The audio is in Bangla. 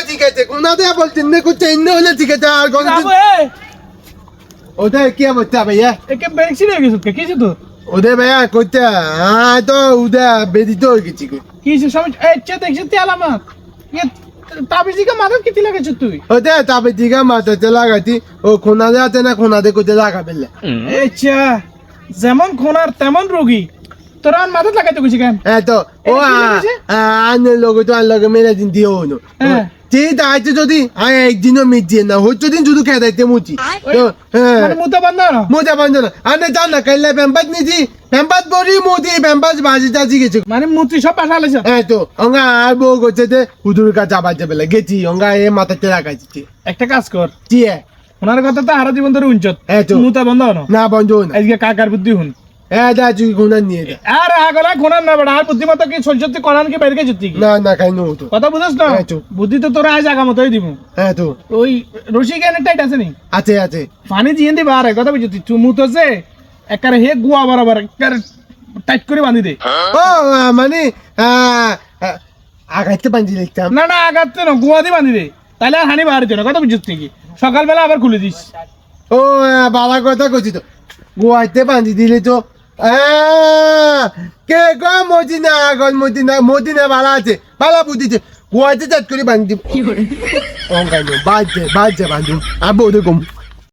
ঠিক আছে কোনা দে বলছেন না কুছ ইন্ন হলে ঠিক আছে আর কোন ওদের কি বলতে ভাইয়া একে বেক্সি হয়ে গেছে কিছু তো ওদের ভাইয়া কইতে তো উদা বেদিত হয়ে গেছি কিছু সময় আচ্ছা দেখছিস তে আলামত ये ताबीजी का मादर किती लागायचं তুই ওদের তবে দিগা মাথাতে লাগাতি ও কোনা দে আছে না কোনা দে কইতে লাগাবেলে আচ্ছা যেমন খোনার তেমন রোগী তোর আর মাথাত লাগাইতে কইছি কেন তো ও আনে লোক তো আর লোক মেরে দিন দিও না ঠিক আছে যদি একদিনও মিটিয়ে না হচ্ছে দিন শুধু খেদাইতে মুচি তো মানে মুতা বান্ধা না মোজা বান্ধব না আনে জান না কাইলে প্যাম্পাস নিছি প্যাম্পাস বড়ি মোদি প্যাম্পাস বাজি টাজি গেছে মানে মুতি সব পাঠালেছ তো অঙ্গা আর বউ করছে যে হুদুর কাছে আবার যাবে গেছি অঙ্গা এ মাথাতে রাখাইছি একটা কাজ কর কি ওনার কথা তো হারা জীবন ধরে উঞ্চত তো মুতা বন্ধ না না বন্ধ না আজকে কাকার বুদ্ধি হুন দা তুই গুণা নিয়ে যা আর আগলা খোনার না বড় আর বুদ্ধিমত্তা কি সলজতি কোরআন কি বাইরে যেতি না না খাই নো তো কথা বুঝছ না বুদ্ধি তো তোরা আজ আগা মতই দিব তো ওই রশি কেন টাইট আছে নি আছে আছে পানি দিয়ে দি বারে কথা বুঝতি চুমু তো যে একারে হে গুয়া বরাবর একারে টাইট করে বাঁধি দে ও মানে আগাইতে বাঁধি লিখতাম না না আগাতে না গুয়া দিয়ে বাঁধি দে তাহলে আর হানি বাড়িতে না কথা বুঝতি কি সকালবেলা আবার খুলে দিস ও বাবা কথা কইছি তো গোয়াইতে বাঁধি দিলে তো কে গো মদিনা গল মদিনা মদিনা ভালো আছে ভালো বুদ্ধিছে গোয়াইতে চাট করে বাঁধি দিব অঙ্কাই বাজছে বাজছে বাঁধু আবো ওরকম